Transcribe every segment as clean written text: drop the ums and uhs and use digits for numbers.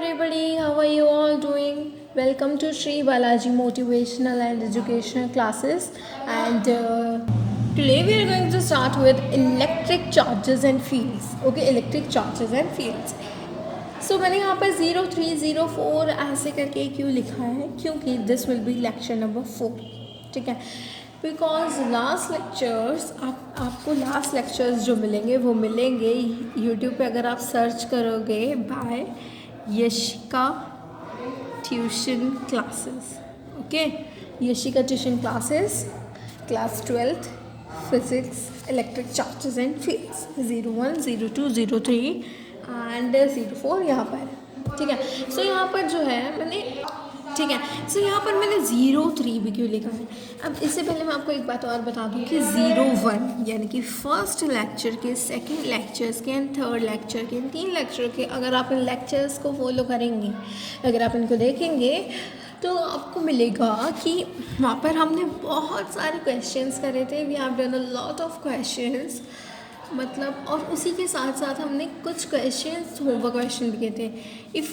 everybody, how are you all doing? Welcome to Sri Balaji Motivational and Educational Classes, and today we are going to start with electric charges and fields. Okay, electric charges and fields. So मैंने यहाँ पर 0304 ऐसे करके क्यों लिखा है, क्योंकि this will B lecture number 4. ठीक है, बिकॉज लास्ट लेक्चर्स आपको लास्ट लेक्चर्स जो मिलेंगे वो मिलेंगे यूट्यूब पे. अगर आप सर्च करोगे by Yashika tuition classes. Okay, Yashika tuition classes, class 12th physics, electric charges and fields, 01, 02, 03 and 04 यहाँ पर. ठीक है, सो यहाँ पर जो है मैंने, ठीक है, सो यहाँ पर मैंने 03 भी क्यों लिखा है. अब इससे पहले मैं आपको एक बात और बता दूँ कि 01 यानी कि फर्स्ट लेक्चर के, सेकंड लेक्चर्स के एंड थर्ड लेक्चर के, 3 लेक्चर के, अगर आप इन लेक्चर्स को फॉलो करेंगे, अगर आप इनको देखेंगे तो आपको मिलेगा कि वहाँ पर हमने बहुत सारे क्वेश्चंस करे थे. We have done a lot of questions, मतलब, और उसी के साथ साथ हमने कुछ क्वेश्चंस होमवर्क क्वेश्चन भी किए थे.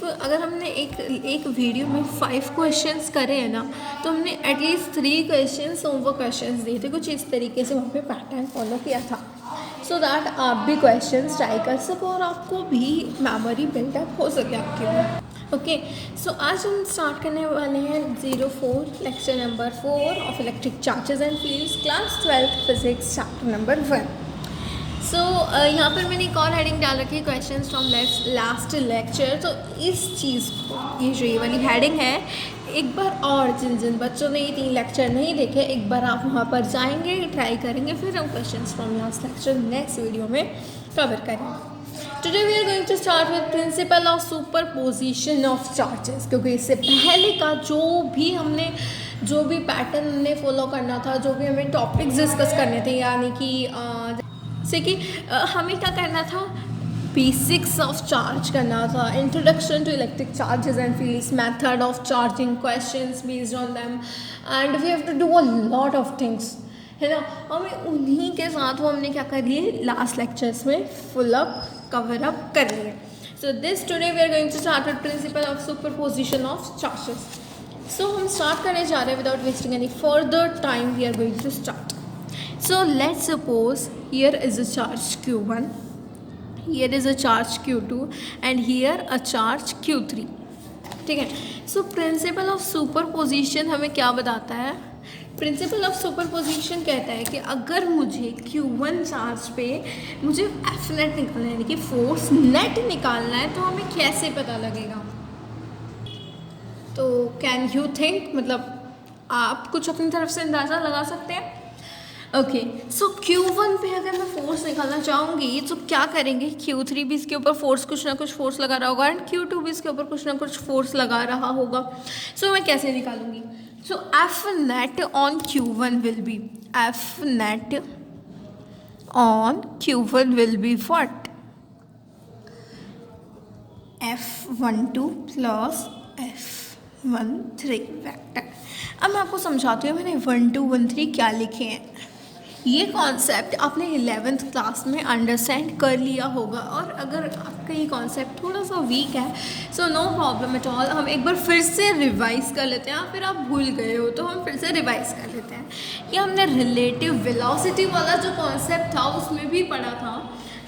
अगर हमने एक वीडियो में 5 क्वेश्चंस करे हैं ना, तो हमने एटलीस्ट 3 क्वेश्चंस होमवर्क क्वेश्चंस दिए थे. कुछ इस तरीके से वहाँ पे पैटर्न फॉलो किया था, सो दैट आप भी क्वेश्चंस ट्राई कर सको और आपको भी मेमोरी बिल्डअप हो सके आपके. ओके, सो आज हम स्टार्ट करने वाले हैं 04 lecture number 4 of electric charges and fields, class 12th physics, chapter number 1. सो यहाँ पर मैंने एक और हेडिंग डाल रखी है, क्वेश्चंस फ्रॉम लास्ट लेक्चर. तो इस चीज़ को, ये जो ये वाली हेडिंग है, एक बार और जिन बच्चों ने ये 3 लेक्चर नहीं देखे, एक बार आप वहाँ पर जाएंगे, ट्राई करेंगे, फिर हम questions from last lecture next video में कवर करेंगे. Today we are going to start with principle of superposition of charges, क्योंकि इससे पहले का जो भी पैटर्न हमने फॉलो करना था, जो भी हमें टॉपिक्स डिस्कस करने थे, यानी कि जैसे कि हमें क्या करना था, बेसिक्स ऑफ चार्ज करना था, introduction to electric charges and fields, method of charging, questions based on them, and we have to do a lot of things, है ना. हमें उन्हीं के साथ वो हमने क्या कर लिए, लास्ट लेक्चर्स में फुल अप कवर अप कर लिए. So this today we are going to start with principle of superposition of charges. So हम स्टार्ट करने जा रहे हैं without wasting any further time. We are going to start. So let's suppose here is a charge Q1, here is a charge Q2 and here a charge Q3. ठीक है, सो principle of superposition हमें क्या बताता है. Principal of superposition कहता है कि अगर मुझे Q1 चार्ज पे मुझे एफ नेट निकालना है, यानी कि फोर्स नेट निकालना है, तो हमें कैसे पता लगेगा. तो कैन यू थिंक, मतलब आप कुछ अपनी तरफ से अंदाज़ा लगा सकते हैं. ओके, सो Q1 पे अगर मैं फोर्स निकालना चाहूँगी तो क्या करेंगे, Q3 भी इसके ऊपर फोर्स, कुछ ना कुछ फोर्स लगा रहा होगा, एंड Q2 भी इसके ऊपर कुछ ना कुछ फोर्स लगा रहा होगा. सो मैं कैसे निकालूंगी. So F net on Q1 will be, F net on Q1 will be what, F12 plus F13 vector. अब मैं आपको समझाती हूँ मैंने 1 2 1 3 क्या लिखे हैं. ये कॉन्सेप्ट आपने 11th क्लास में अंडरस्टैंड कर लिया होगा, और अगर आपका ये कॉन्सेप्ट थोड़ा सा वीक है, so no problem at all, हम एक बार फिर से रिवाइज कर लेते हैं. फिर आप भूल गए हो तो हम फिर से रिवाइज कर लेते हैं. कि हमने रिलेटिव वेलोसिटी वाला जो कॉन्सेप्ट था उसमें भी पढ़ा था,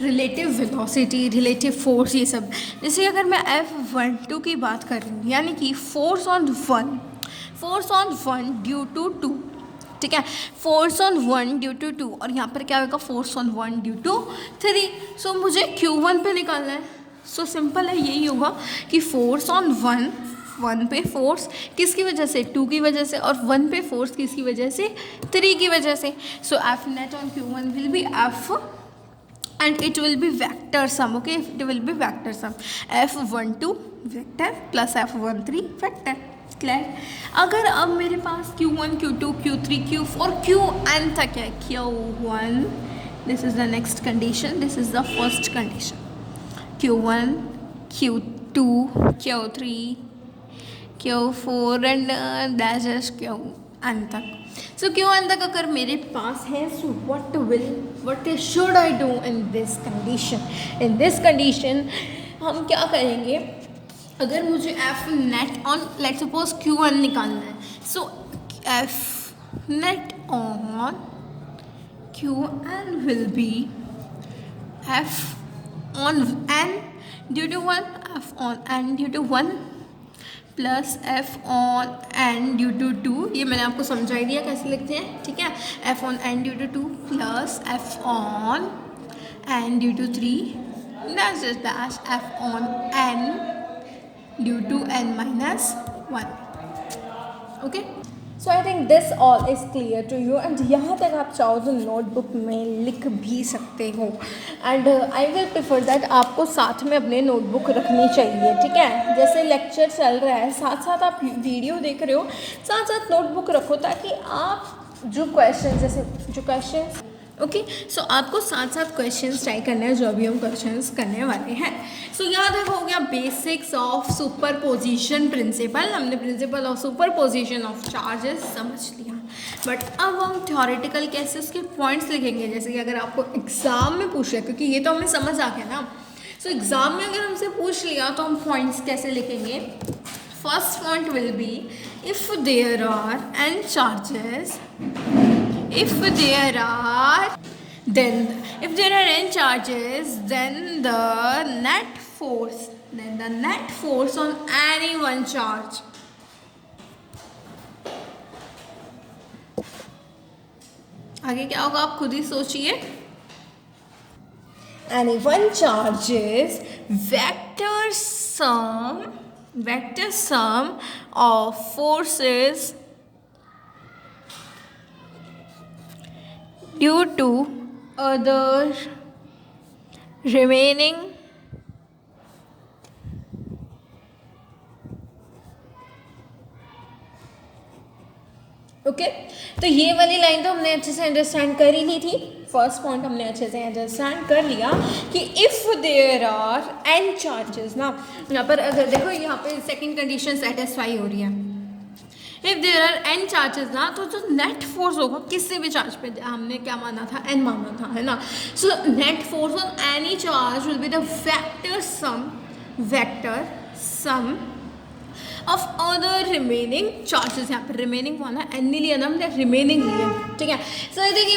रिलेटिव वेलोसिटी, रिलेटिव फोर्स, ये सब. जैसे अगर मैं F12 की बात कर रही हूँ, यानी कि force on one due to 2. ठीक है, फोर्स ऑन 1 ड्यू टू 2, और यहाँ पर क्या होगा, फोर्स ऑन 1 ड्यू टू 3. सो मुझे Q1 पे निकालना है. सो सिंपल है, यही होगा कि फोर्स ऑन 1 पे फोर्स किसकी वजह से, 2 की वजह से, और 1 पे फोर्स किसकी वजह से, 3 की वजह से. So F net on Q1 will be F, and it will be vector sum. Okay, it will be vector sum, F12 vector plus F13 vector. Clear. अगर अब मेरे पास Q1 Q2 Q3 Q4 Qn तक है, Q1, this is the next condition, this is the first condition, Q1 Q2 Q3 Q4 and dash dash Qn तक. सो Qn तक अगर मेरे पास है, सो what should I do in this condition. In this condition हम क्या करेंगे, अगर मुझे F net on let suppose Q1 निकालना है, so F net on Q1 will be F on n due to 1, F on n due to 1 plus F on n due to 2, ये मैंने आपको समझा ही दिया कैसे लिखते हैं, ठीक है। F on n due to 2 plus F on n due to 3 dash F on n due to n minus 1. Okay, so I think this all is clear to you and यहाँ तक आप चाहो तो नोटबुक में लिख भी सकते हो and I will prefer that आपको साथ में अपने नोटबुक रखनी चाहिए, ठीक है। जैसे लेक्चर चल रहा है साथ साथ आप वीडियो देख रहे हो, साथ साथ नोटबुक रखो ताकि आप जो क्वेश्चन ओके, सो आपको साथ साथ क्वेश्चंस ट्राई करना है जो अभी हम क्वेश्चंस करने वाले हैं। सो यहाँ तक हो गया बेसिक्स ऑफ सुपरपोजिशन प्रिंसिपल, हमने principal of superposition of charges समझ लिया। बट अब हम थ्योरेटिकल कैसे उसके पॉइंट्स लिखेंगे, जैसे कि अगर आपको एग्ज़ाम में पूछ रहे, क्योंकि ये तो हमें समझ आ गया ना, सो एग्ज़ाम में अगर हमसे पूछ लिया तो हम पॉइंट्स कैसे लिखेंगे। First point will be if there are n charges, if there are n charges, then the net force on any one charge, आगे क्या होगा आप खुद ही सोचिए। any one charge is vector sum of forces due to other remaining okay, तो ये वाली line तो हमने अच्छे से अंडरस्टैंड कर ही ली थी। फर्स्ट पॉइंट हमने अच्छे से अंडरस्टैंड कर लिया कि if there are n charges ना, यहाँ पर अगर देखो यहाँ पे सेकंड कंडीशन सेटिस्फाई हो रही है। If there are n charges ना, तो जो नेट फोर्स होगा किसी भी चार्ज पे, हमने क्या माना था, n माना था, है ना। So net force on any charge will be the vector sum of other remaining charges. यहाँ पर रिमेनिंग माना n नहीं लिया ना हमने, रिमेनिंग लिया, ठीक है। सो आई थिंक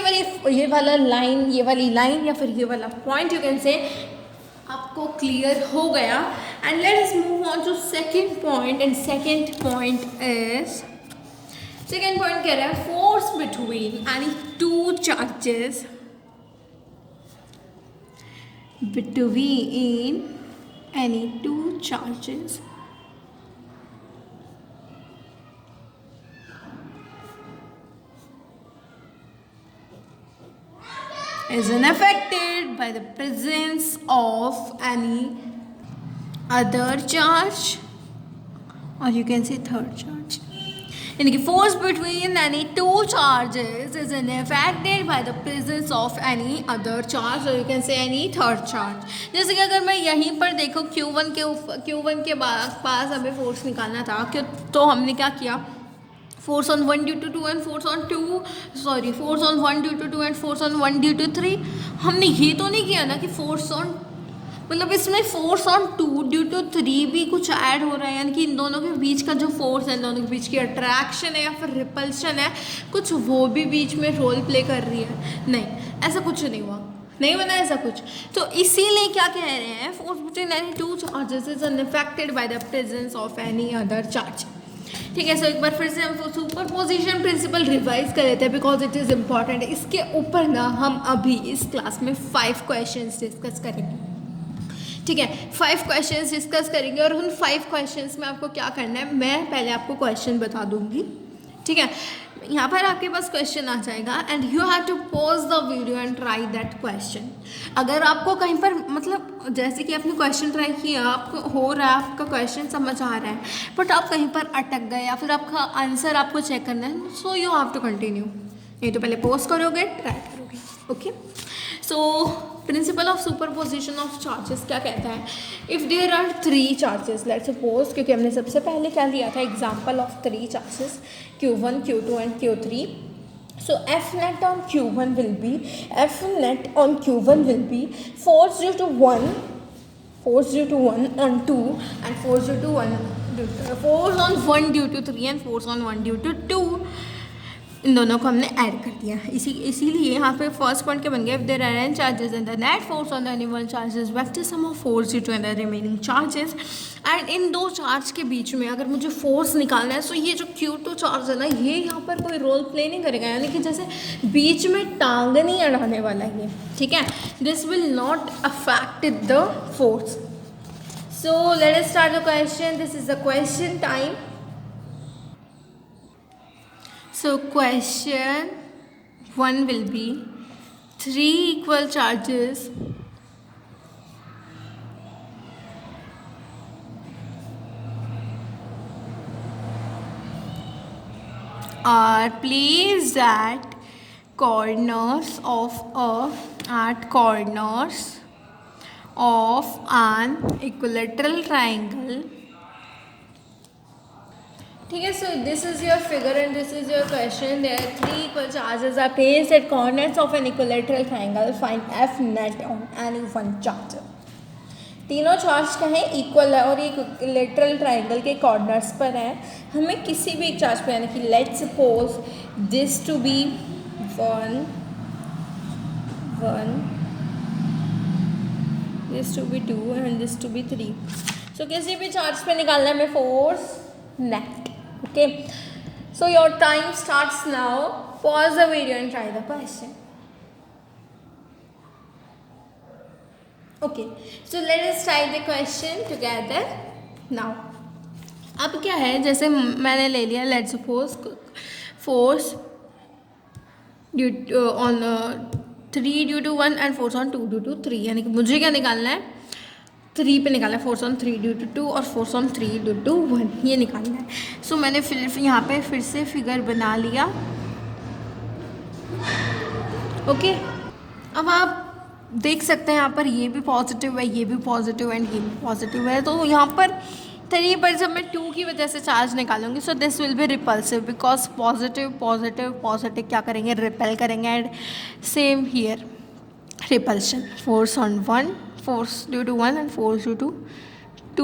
ये वाली लाइन या फिर ये वाला पॉइंट यू कैन से आपको क्लियर हो गया। And let us move on to second point, and second point कह रहा है force between any two charges, is unaffected by the presence of any other charge, or you can say third charge. यानी कि force between any two charges is unaffected by the presence of any other charge, or you can say any third charge. जैसे कि अगर मैं यहीं पर देखो Q1 के पास हमें फोर्स निकालना था, तो हमने क्या किया, force on 1 due to 2 and force on 1 due to 2 and force on 1 due to 3। हमने ये तो नहीं किया ना कि फोर्स ऑन, मतलब इसमें फोर्स ऑन 2 ड्यू टू 3 भी कुछ ऐड हो रहा है, यानी कि इन दोनों के बीच का जो फोर्स है, इन दोनों के बीच की अट्रैक्शन है या फिर रिपल्शन है, कुछ वो भी बीच में रोल प्ले कर रही है। नहीं, ऐसा कुछ नहीं हुआ, नहीं बना ऐसा कुछ। तो इसीलिए क्या कह रहे हैं, force between any two charges is unaffected by the presence of any other charge, ठीक है। सो एक बार फिर से हम सुपरपोजिशन प्रिंसिपल रिवाइज कर लेते हैं बिकॉज इट इज़ इम्पॉर्टेंट। इसके ऊपर ना हम अभी इस क्लास में 5 क्वेश्चंस डिस्कस करेंगे, ठीक है। 5 क्वेश्चंस डिस्कस करेंगे और उन 5 क्वेश्चंस में आपको क्या करना है, मैं पहले आपको क्वेश्चन बता दूंगी, ठीक है। यहाँ पर आपके पास क्वेश्चन आ जाएगा and you have to pause the video and try that question. अगर आपको कहीं पर मतलब जैसे कि आपने क्वेश्चन ट्राई किया, आपको हो रहा है, आपका क्वेश्चन समझ आ रहा है, बट आप कहीं पर अटक गए या फिर आपका आंसर आपको चेक करना है, so you have to continue. नहीं तो पहले पॉज करोगे, ट्राई करोगे, okay. So principle of superposition of charges क्या कहता है, if there are 3 charges, let's suppose, क्योंकि हमने सबसे पहले क्या लिया था, example of 3 charges Q1, Q2 and Q3. So F net on Q1 will be force due to 1 force due to 1 on 2 and force due to 1 force on 1 due to 3 and force on 1 due to 2, इन दोनों को हमने add कर दिया। इसीलिए यहाँ पे first point क्या बन गया, if there are N charges and the net force on the any one charges vector sum of force due to the remaining charges. And इन दो चार्ज के बीच में अगर मुझे फोर्स निकालना है, सो ये जो Q2 चार्ज है ना, ये यहाँ पर कोई रोल प्ले नहीं करेगा, यानी कि जैसे बीच में टांग नहीं अड़ाने वाला ये, ठीक है। This will not affect the force. So let us start the question. This is the question time. So question 1 will be 3 equal charges are placed at corners of an equilateral triangle. ठीक है, so this is your figure and this is your question. There are 3 equal charges are placed at corners of an equilateral triangle. Find F net on any one charge. तीनों charge का है, equal है और ये equilateral triangle के corners पर है। हमें किसी भी एक चार्ज पर, यानी कि let's suppose this to be 1 1, this to be 2 and this to be 3। So किसी भी चार्ज पे निकालना है हमें force net. Okay, so your time starts now. Pause the video and try the question. Okay, so let us try the question together now. अब क्या है, जैसे मैंने ले लिया let's suppose force due on 3 due to 1 and force on 2 due to 3, यानी कि मुझे क्या निकालना है, 3 पे निकालना है, फोर्स ऑन 3 ड्यू टू 2 और फोर्स ऑन 3 ड्यू टू 1, ये निकालना है। सो मैंने फिर यहाँ पे फिर से फिगर बना लिया। ओके, अब आप देख सकते हैं यहाँ पर ये भी पॉजिटिव है, ये भी पॉजिटिव एंड ये भी पॉजिटिव है। तो यहाँ पर 3 पर जब मैं 2 की वजह से चार्ज निकालूंगी, so this will be repulsive because positive positive positive क्या करेंगे, रिपेल करेंगे। And same here, repulsion, force on 1, force due to 1 and force due to 2।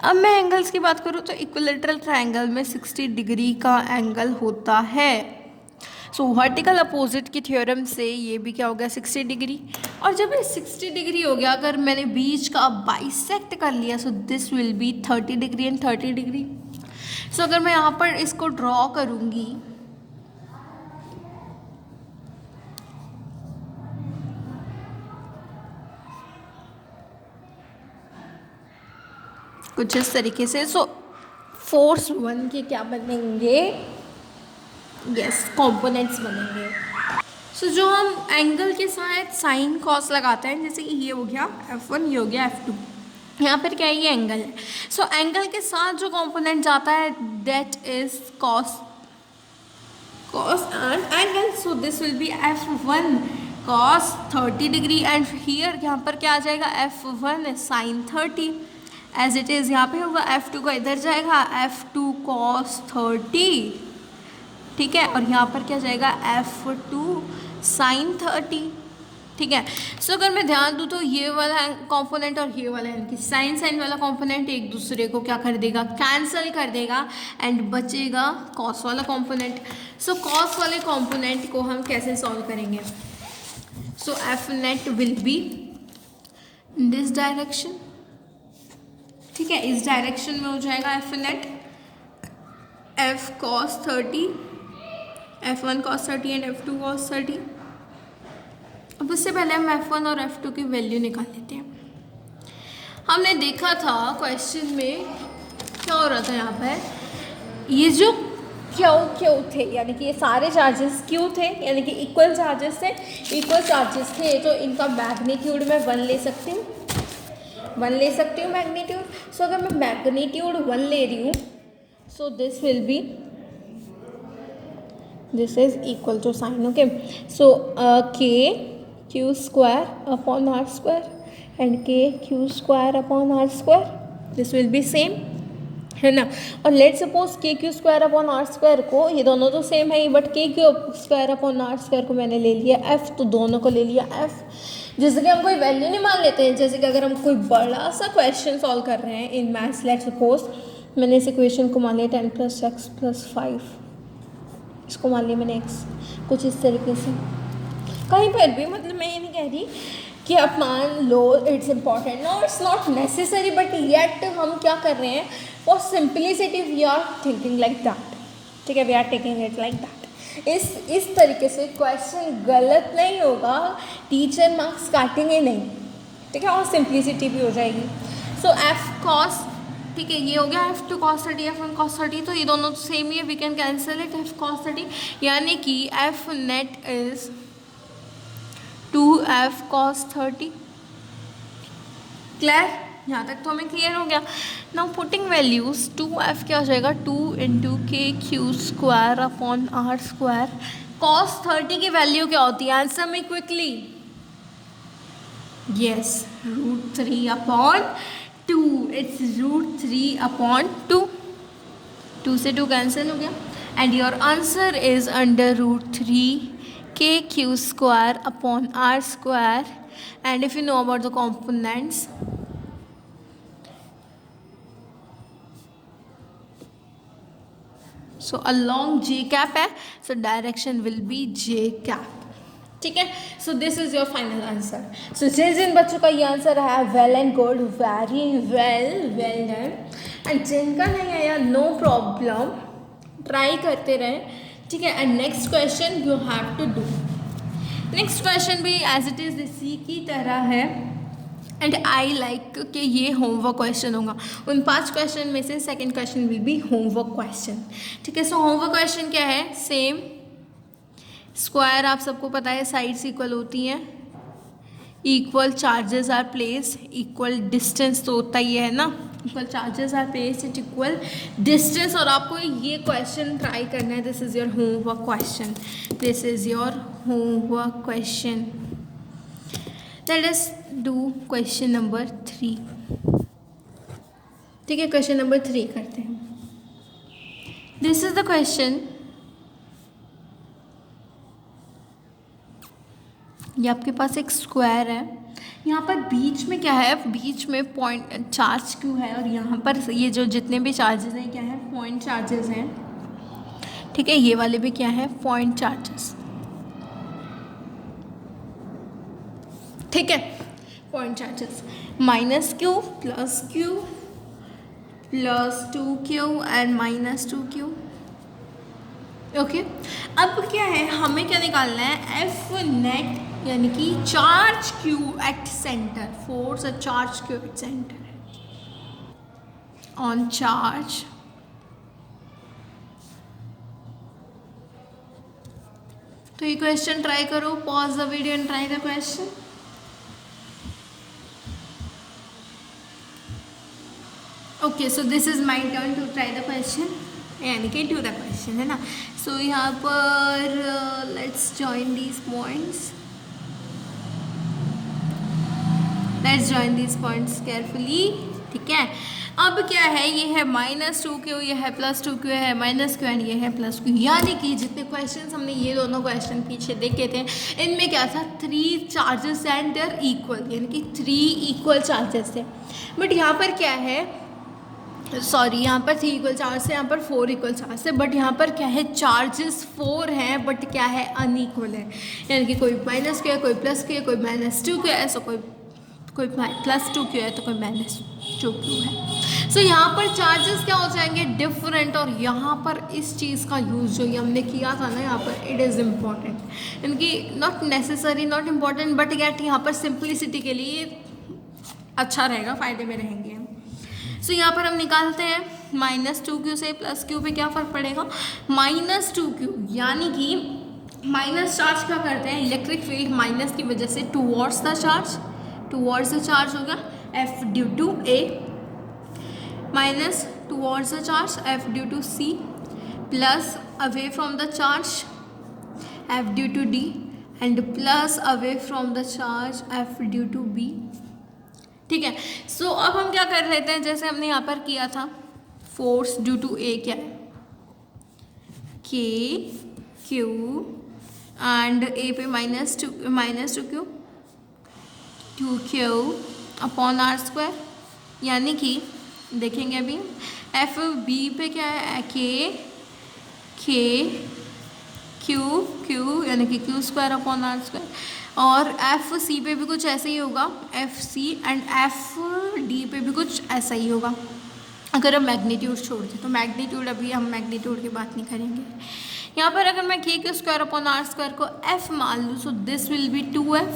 अब मैं एंगल्स की बात करूँ तो इक्विलेटरल ट्रायंगल में 60 डिग्री का एंगल होता है। सो वर्टिकल अपोजिट की थ्योरम से ये भी क्या हो गया, 60 डिग्री। और जब ये 60 डिग्री हो गया, अगर मैंने बीच का बाइसेक्ट कर लिया, so this will be 30 degree and 30 degree. सो अगर मैं यहाँ पर इसको ड्रॉ करूँगी, कुछ इस तरीके से, सो फोर्स 1 के क्या बनेंगे, यस, कंपोनेंट्स बनेंगे। सो जो हम एंगल के साथ साइन कॉस लगाते हैं, जैसे कि ये हो गया F1, ये हो गया F2, यहाँ पर क्या है, ये एंगल है। सो एंगल के साथ जो कंपोनेंट जाता है that is cos and angle. So this will B F1 cos 30 degree and here यहाँ पर क्या आ जाएगा, F1 sign 30 as it is. यहाँ पे होगा F2 का इधर जाएगा F2 cos 30, ठीक है, और यहाँ पर क्या जाएगा F2 sin 30, ठीक है। सो अगर मैं ध्यान दूँ तो ये वाला कंपोनेंट और ये वाला, यानी कि साइन वाला कंपोनेंट एक दूसरे को क्या कर देगा, कैंसिल कर देगा एंड बचेगा कॉस वाला कंपोनेंट। सो कॉस वाले कंपोनेंट को हम कैसे सॉल्व करेंगे, सो F net will be in this direction, ठीक है, इस डायरेक्शन में हो जाएगा F net F cos 30, F1 cos 30 and F2 cos 30। अब उससे पहले हम F1 और F2 की वैल्यू निकाल लेते हैं। हमने देखा था क्वेश्चन में क्या हो रहा था, यहाँ पर ये जो क्यू थे, यानी कि ये सारे चार्जेस क्यू थे, यानी कि इक्वल चार्जेस थे, तो इनका मैग्नीट्यूड मैं 1 ले सकती हूँ, मैग्नीट्यूड। सो अगर मैं मैग्नीट्यूड 1 ले रही हूँ, so this will be, this is equal to sine, okay. So k q square upon r square and k q square upon r square, this will be same, है ना। और let suppose K q square upon r square को, ये दोनों तो same है ही, but K q square upon r square को मैंने ले लिया एफ, तो दोनों को ले लिया एफ। जैसे कि हम कोई वैल्यू नहीं मान लेते हैं, जैसे कि अगर हम कोई बड़ा सा क्वेश्चन सॉल्व कर रहे हैं इन मैथ्स, लेट्स सपोज मैंने इस इक्वेशन को मान लिया 10 + x + 5, इसको मान लिया मैंने x, कुछ इस तरीके से। कहीं पर भी मतलब मैं ये नहीं कह रही कि आप मान लो it's important, no it's not necessary, but yet हम क्या कर रहे हैं, for simplicity we are thinking like that, ठीक है, we are taking it like that. इस तरीके से क्वेश्चन गलत नहीं होगा, टीचर मार्क्स काटेंगे नहीं, ठीक है, और सिंप्लिसिटी भी हो जाएगी। सो एफ कॉस, ठीक है, ये हो गया F2 cos 30, F1 cos 30, तो ये दोनों सेम ही है, we can cancel it, F cos 30, यानी कि F net is 2F cos 30। Clear, यहाँ तक तो हमें क्लियर हो गया। नाउ पुटिंग वैल्यूज, 2F क्या हो जाएगा, 2 × KQ² / R²। cos 30 की वैल्यू क्या होती है, आंसर में क्विकली, यस, √3/2, इट्स √3/2, 2 से 2 कैंसिल हो गया, and your answer is √3 KQ² / R², and if you know about the components, so along J cap है, so direction will be J cap, ठीक है। So this is your final answer. So जिन बच्चों का ये answer है, well and good, very well done, and जिनका नहीं आया, नो प्रॉब्लम, ट्राई करते रहें, ठीक है। And next question you have to do, next question भी एज इट इज़ इसी की तरह है, एंड आई लाइक कि ये होमवर्क क्वेश्चन होगा। उन 5 क्वेश्चन में से second question will be homework question, ठीक है। सो होमवर्क क्वेश्चन क्या है, सेम स्क्वायर, आप सबको पता है साइड्स इक्वल होती हैं, equal charges are place, equal distance तो होता ही है ना, equal charges are place at equal distance, और आपको ये क्वेश्चन ट्राई करना है। This is your homework question, this is your homework question. Let us do question number 3, ठीक है, क्वेश्चन नंबर 3 करते हैं। दिस इज द क्वेश्चन, ये आपके पास एक स्क्वायर है, यहाँ पर बीच में क्या है, बीच में पॉइंट चार्ज क्यों है, और यहाँ पर ये जो जितने भी चार्जेस हैं क्या है, पॉइंट चार्जेस हैं, ठीक है, ये वाले भी क्या है, पॉइंट चार्जेस, ठीक है, point charges, -q + q + 2q and -2q, okay. अब क्या है, हमें क्या निकालना है, F नेट, यानी कि charge Q at center, force a charge Q at center on charge, तो ये क्वेश्चन ट्राई करो, pause the video and try the question. Okay, so this is my turn to try the question, यानी कि do the question, है ना। सो यहाँ पर let's join these points, let's join these points carefully, ठीक है। अब क्या है, ये है -2q, ये है +2q, है -q, एंड ये है +q, यानी कि जितने क्वेश्चंस हमने ये दोनों क्वेश्चन पीछे देखे थे, इनमें क्या था, 3 चार्जेस एंड देयर इक्वल, यानी कि 3 इक्वल चार्जेस थे। बट यहाँ पर क्या है, सॉरी, यहाँ पर 3 इक्वल चार्ज है, यहाँ पर 4 इक्वल चार्ज है, बट यहाँ पर क्या है, चार्जेस 4 हैं, बट क्या है, अनइक्वल है, यानी कि कोई -q है, कोई +q है, कोई -2q है, ऐसा कोई +2q है, तो कोई -2q है। सो यहाँ पर चार्जेस क्या हो जाएंगे, डिफरेंट, और यहाँ पर इस चीज़ का यूज़ जो ये हमने किया था ना, यहाँ पर इट इज़ इम्पॉर्टेंट, यानी कि not necessary, not important, but get यहाँ पर सिंप्लिसिटी के लिए अच्छा रहेगा, फ़ायदे में रहेंगे हम। सो यहाँ पर हम निकालते हैं, -2q से +q पे क्या फ़र्क पड़ेगा, -2q, यानी कि माइनस चार्ज क्या करते हैं, इलेक्ट्रिक फील्ड माइनस की वजह से टूवर्ड्स द चार्ज होगा, F due to A, minus towards the charge F due to C, plus away from the charge F due to D, and plus away from the charge F due to B, ठीक है। सो अब हम क्या कर लेते हैं, जैसे हमने यहाँ पर किया था, फोर्स ड्यू टू A क्या है, K Q, एंड A पे -2q, 2q upon r square, यानी कि देखेंगे अभी एफ बी पे क्या है के क्यू यानी कि q square upon r square, और एफ सी पे भी कुछ ऐसा ही होगा F C, and F D पे भी कुछ ऐसा ही होगा अगर हम मैग्नीट्यूड छोड़ दें। तो मैग्नीट्यूड अभी हम मैग्नीट्यूड की बात नहीं करेंगे। यहाँ पर अगर मैं के स्क्वायर अपॉन आर स्क्वायर को एफ मान लूँ, सो दिस विल बी 2f।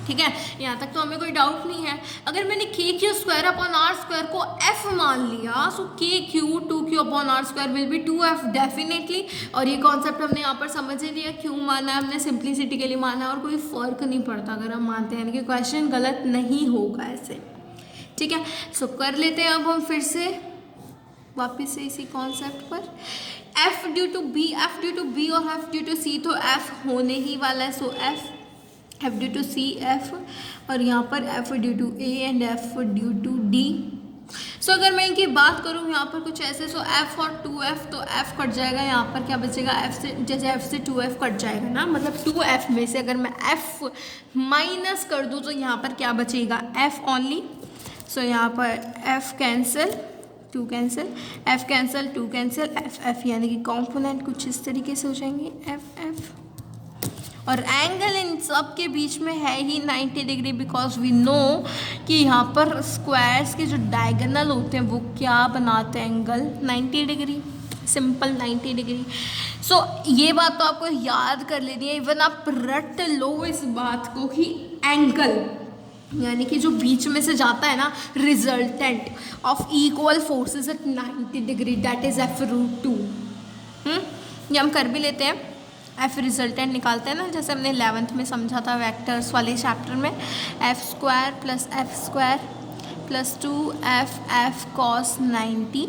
ठीक है, यहाँ तक तो हमें कोई डाउट नहीं है। अगर मैंने K q square upon r square को f मान लिया, so K q 2q upon r square will be 2f definitely. और ये कॉन्सेप्ट हमने यहाँ पर समझ ही लिया, क्यों माना है हमने, सिंप्लिसिटी के लिए माना है, और कोई फर्क नहीं पड़ता अगर हम मानते हैं, यानी कि क्वेश्चन गलत नहीं होगा ऐसे। ठीक है, सो कर लेते हैं अब हम फिर से वापस से इसी कॉन्सेप्ट पर। f ड्यू टू b और f ड्यू टू c, तो f होने ही वाला है, so f due to c f, और यहाँ पर f due to a and f due to d। So अगर मैं इनकी बात करूँ यहाँ पर कुछ ऐसे, सो f और 2f, तो f कट जाएगा, यहाँ पर क्या बचेगा f से, जैसे f से 2f कट जाएगा ना, मतलब 2f में से अगर मैं f माइनस कर दूँ तो यहाँ पर क्या बचेगा f ओनली। सो यहाँ पर f cancel 2 cancel, f cancel 2 cancel, f यानी कि कॉम्पोनेंट कुछ इस तरीके से हो जाएंगे f। और एंगल इन सब के बीच में है ही 90 डिग्री, बिकॉज वी नो कि यहाँ पर स्क्वायर्स के जो डायगोनल होते हैं वो क्या बनाते हैं, एंगल 90 डिग्री, सिंपल 90 डिग्री। सो ये बात तो आपको याद कर लेनी है, इवन आप रट लो इस बात को कि एंगल यानी कि जो बीच में से जाता है ना, resultant of equal forces eight 90 degree, that is f√2। ये हम कर भी लेते हैं, f रिजल्टेंट निकालते हैं ना, जैसे हमने 11th में समझा था वेक्टर्स वाले चैप्टर में, f² plus f² plus 2f cos 90,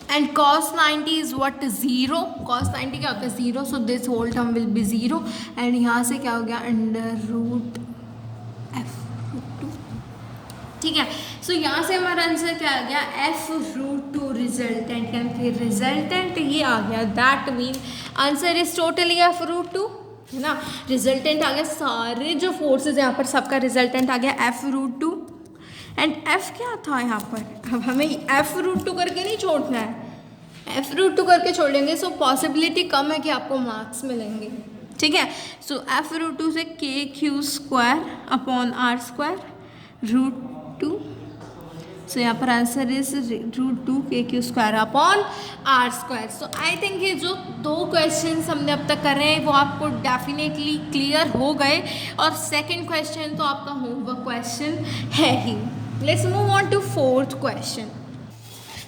and cos 90 is what, 0। cos 90 क्या होता है 0, so this whole term will be 0, and यहाँ से क्या हो गया √f√2। ठीक है, सो यहाँ से हमारा आंसर क्या आ गया f√2 रिजल्टेंट, यानी कि रिजल्टेंट ये आ गया, that mean answer is totally f√2, है ना। रिजल्टेंट आ गया, सारे जो फोर्सेज यहाँ पर सबका रिजल्टेंट आ गया f√2, एंड f क्या था यहाँ पर, अब हमें f√2 करके नहीं छोड़ना है, f√2 करके छोड़ेंगे सो पॉसिबिलिटी कम है कि आपको मार्क्स मिलेंगे। ठीक है, सो f√2 से K q square upon r square √2, so यहाँ पर answer is √2 K q square upon r square. So I think ये जो 2 क्वेश्चन हमने अब तक करे हैं वो आपको डेफिनेटली क्लियर हो गए, और सेकंड क्वेश्चन तो आपका होमवर्क क्वेश्चन है ही। Let's move on to 4th question.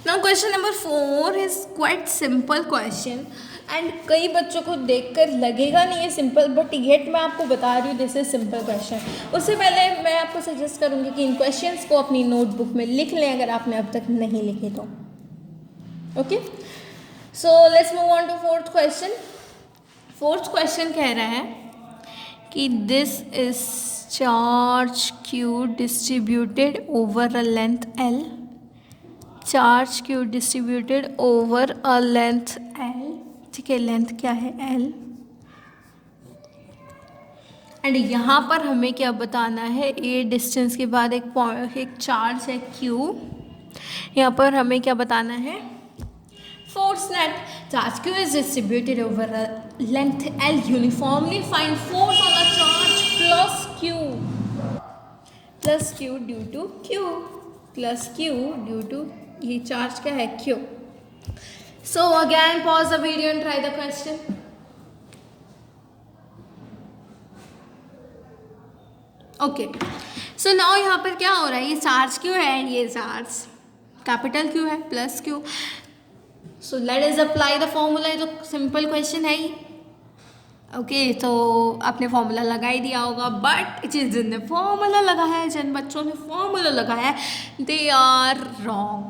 Now question number 4 is quite simple question, and कई बच्चों को देखकर लगेगा नहीं है सिंपल, बट येट मैं आपको बता रही हूँ दिस इज सिंपल क्वेश्चन। उससे पहले मैं आपको सजेस्ट करूँगी कि इन क्वेश्चंस को अपनी नोटबुक में लिख लें अगर आपने अब तक नहीं लिखे तो। Okay, so let's move on to 4th question. 4th question कह रहा है कि this is charge Q distributed over a length L, charge Q distributed over a length L। ठीक है, लेंथ क्या है L, एंड यहाँ पर हमें क्या बताना है, A डिस्टेंस के बाद एक चार्ज है Q, यहाँ पर हमें क्या बताना है, force net. Charge Q is distributed over a length L uniformly, find force on a charge plus Q due to Q, plus Q due to ये चार्ज क्या है Q। So again pause the video and try the question. Okay, so now यहाँ पर क्या हो रहा है, ये चार्ज Q है एंड ये चार्ज कैपिटल Q है plus Q। So let us apply the formula, ये तो सिंपल क्वेश्चन है ही। ओके, तो आपने फॉर्मूला लगा ही दिया होगा, बट जिनने फॉर्मूला लगाया है, जिन बच्चों ने फॉर्मूला लगाया है, दे आर रॉन्ग,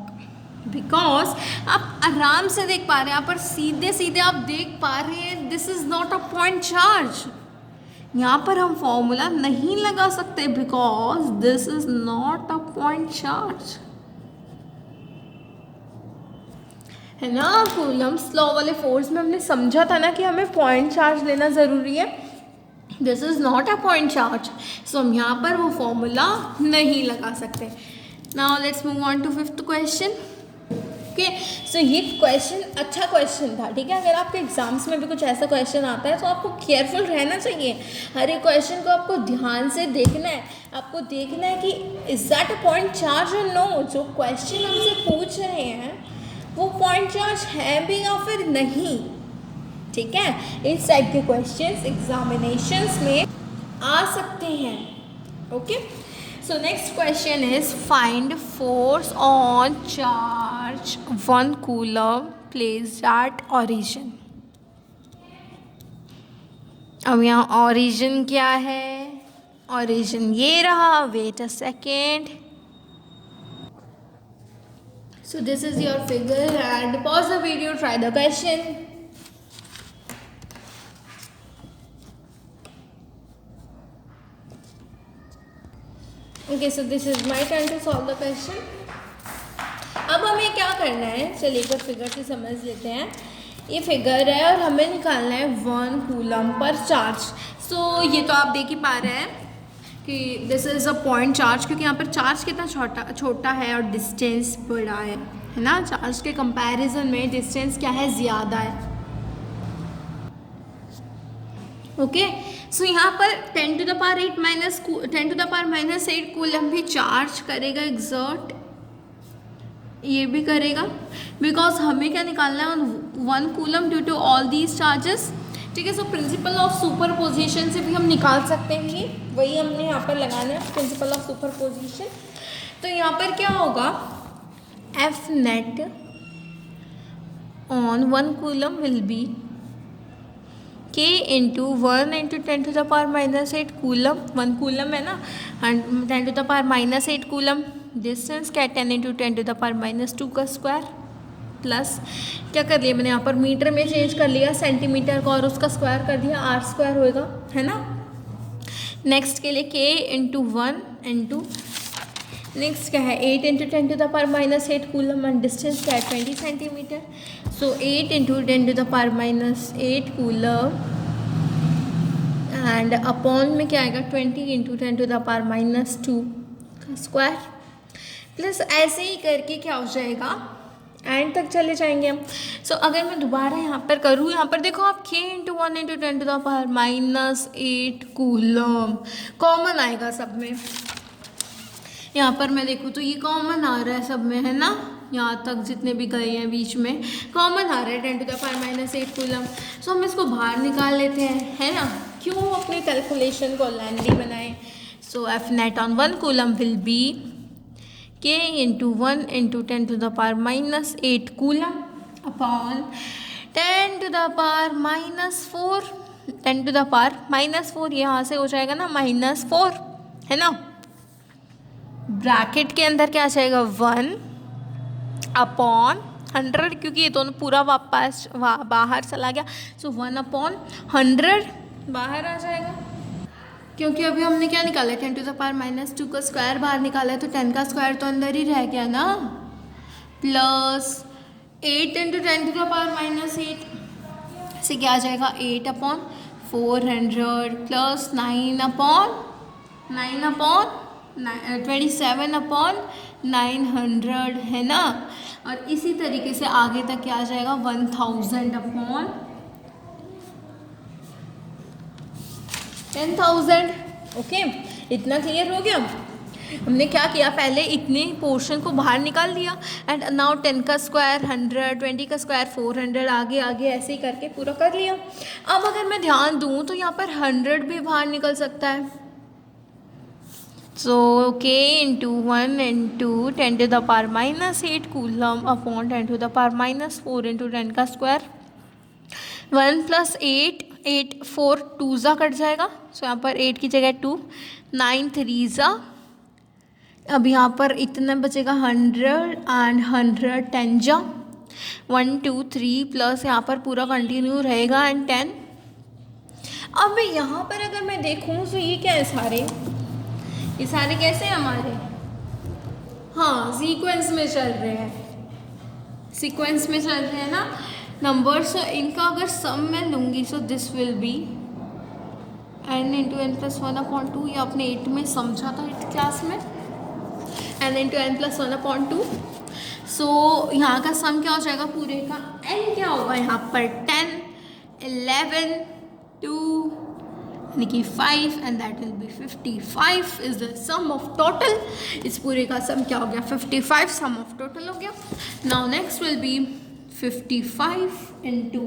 बिकॉज आप आराम से देख पा रहे हैं, यहाँ पर सीधे सीधे आप देख पा रहे हैं this is not a point charge. यहाँ पर हम फॉर्मूला नहीं लगा सकते because this is not a point charge, है ना। कूलम्स लॉ वाले फोर्स में हमने समझा था ना कि हमें पॉइंट चार्ज लेना ज़रूरी है, this is not a point charge, so हम यहाँ पर वो फॉर्मूला नहीं लगा सकते. Now let's move on to fifth question. Okay, so ये क्वेश्चन अच्छा क्वेश्चन था. ठीक है, अगर आपके एग्जाम्स में भी कुछ ऐसा क्वेश्चन आता है तो आपको केयरफुल रहना चाहिए. हर एक क्वेश्चन को आपको ध्यान से देखना है. आपको देखना है कि is that a point charge और नो. जो क्वेश्चन हमसे पूछ रहे हैं वो पॉइंट चार्ज है भी या फिर नहीं. ठीक है, इस टाइप के क्वेश्चंस एग्जामिनेशंस में आ सकते हैं. Okay, so next question is find force on charge 1 coulomb placed at origin. अब यहाँ origin क्या है? origin ये रहा. wait a second. So this is your figure and pause the video, try the question. Okay, so this is my turn to solve the question. अब हमें क्या करना है, चलिए एक बार फिगर से समझ लेते हैं. ये फिगर है और हमें निकालना है 1 कूलम पर चार्ज. सो ये तो आप देख ही पा रहे हैं कि this is a point charge, क्योंकि यहाँ पर चार्ज कितना छोटा है और डिस्टेंस बड़ा है ना. चार्ज के कंपैरिजन में डिस्टेंस क्या है, ज़्यादा है. ओके, सो यहाँ पर 10 to the power 8 minus 10 to the power minus 8 coulomb भी चार्ज करेगा एग्जर्ट. ये भी करेगा बिकॉज हमें क्या निकालना है, 1 coulomb due to all these charges. ठीक है, सो प्रिंसिपल ऑफ सुपरपोजिशन से भी हम निकाल सकते हैं. ये वही हमने यहाँ पर लगाना है, प्रिंसिपल ऑफ सुपरपोजिशन. तो यहाँ पर क्या होगा, F net on 1 coulomb will be k into 1 into 10 to the power minus 8 coulomb. 1 coulomb है ना, 10 to the power minus 8 coulomb. Distance क्या है, 10 into 10 to the power minus 2 का स्क्वायर. प्लस क्या कर लिया मैंने यहाँ पर, मीटर में चेंज कर लिया सेंटीमीटर को और उसका स्क्वायर कर दिया, r स्क्वायर होएगा, है ना. नेक्स्ट के लिए k इंटू 1 इंटू नेक्स्ट क्या है 8 into 10 to the power minus 8 coulomb and distance क्या है 20 centimetre. So 8 into 10 to the power minus 8 coulomb and upon में क्या आएगा 20 into 10 to the power minus 2 का स्क्वायर. प्लस ऐसे ही करके क्या हो जाएगा, एंड तक चले जाएंगे हम. सो अगर मैं दोबारा यहाँ पर करूँ, यहाँ पर देखो आप k into 1 into 10 to the power minus 8 coulomb common आएगा सब में. यहाँ पर मैं देखूँ तो ये कॉमन आ रहा है सब में, है ना. यहाँ तक जितने भी गए हैं बीच में कॉमन आ रहा है 10 to the power minus 8 coulomb. So हम इसको बाहर निकाल लेते हैं, है ना. क्यों अपनी कैलकुलेशन को लेंदी बनाएं. So F net on 1 coulomb will be k into 1 into 10 to the power minus 8 coulomb upon 10 to the power minus 4. 10 to the power minus 4 यहाँ से हो जाएगा ना माइनस 4, है ना. ब्रैकेट के अंदर क्या आ जाएगा 1 अपॉन 100, क्योंकि ये दोनों पूरा वापस बाहर चला गया. सो 1 अपॉन 100 बाहर आ जाएगा, क्योंकि अभी हमने क्या निकाला है 10 to the power माइनस 2 का स्क्वायर बाहर निकाला है, तो 10 का स्क्वायर तो अंदर ही रह गया ना. Plus 8 into 10 to the power minus 8 से क्या आ जाएगा 8 अपॉन 400 प्लस 9 अपॉन 27 अपॉन 900, है ना. और इसी तरीके से आगे तक क्या आ जाएगा 1000 अपॉन 10,000. ओके, इतना क्लियर हो गया. हमने क्या किया, पहले इतने पोर्शन को बाहर निकाल दिया एंड नाउ 10 का स्क्वायर 100, 20 का स्क्वायर 400, आगे आगे ऐसे ही करके पूरा कर लिया. अब अगर मैं ध्यान दूँ तो यहाँ पर 100 भी बाहर निकल सकता है. सो k into 1 into 10 to the power minus 8 coulomb upon 10 to the power minus 4 into 10 का स्क्वायर. 1 प्लस 8 4 2 ज़ा कट जाएगा. सो यहाँ पर 8 की जगह 2, 9 3 ज़ा. अब यहाँ पर इतना बचेगा 100 एंड 100 10 जा 1 2 3 प्लस यहाँ पर पूरा कंटिन्यू रहेगा एंड 10. अब यहाँ पर अगर मैं देखूँ तो ये क्या है, ये सारे कैसे हैं हमारे, हाँ सीक्वेंस में चल रहे हैं, सीक्वेंस में चल रहे हैं ना नंबर्स. इनका अगर सम मैं लूँगी so this will be n into N plus one upon two, ये आपने 8 में समझा था 8th क्लास में, n into N plus one upon two. So यहाँ का सम क्या हो जाएगा पूरे का, n क्या होगा यहाँ पर 10, 11, 2 यानी कि 5 and that will be 55 is the sum of total. इस पूरे का सम क्या हो गया 55, सम ऑफ टोटल हो गया। Now next will be 55 into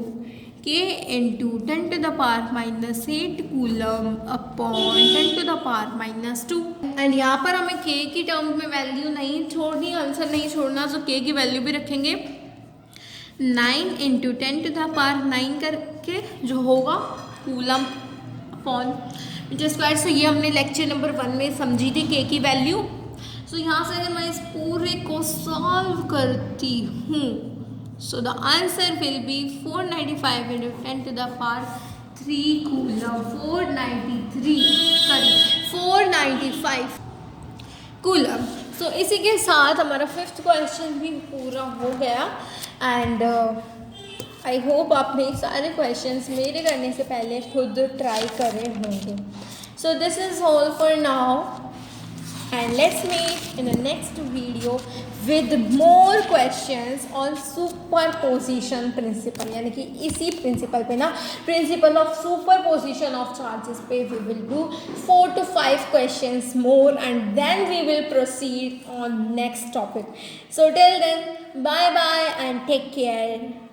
k into 10 to the power minus 8 coulomb upon 10 to the power minus 2। And यहाँ पर हमें k की टर्म में वैल्यू नहीं छोड़नी, आंसर नहीं छोड़ना, तो k की वैल्यू भी रखेंगे 9 इंटू 10 to the power 9 करके जो होगा कूलम अपॉन मीटर स्क्वायर। से ये हमने लेक्चर नंबर 1 में समझी थी k की वैल्यू। सो यहाँ से अगर मैं इस पूरे को सॉल्व करती हूँ, so the answer will be 495 into 10 to the power 3 coulomb, 495 coulomb. So इसी के साथ हमारा 5th क्वेश्चन भी पूरा हो गया। एंड आई होप आपने सारे क्वेश्चंस मेरे करने से पहले खुद ट्राई करे होंगे। So this is all for now and let's meet in the next video with more questions on superposition principle, यानी कि इसी प्रिंसिपल पे ना, principal of superposition of charges पे we will do 4 to 5 questions more and then we will proceed on next topic. So till then, bye bye and take care.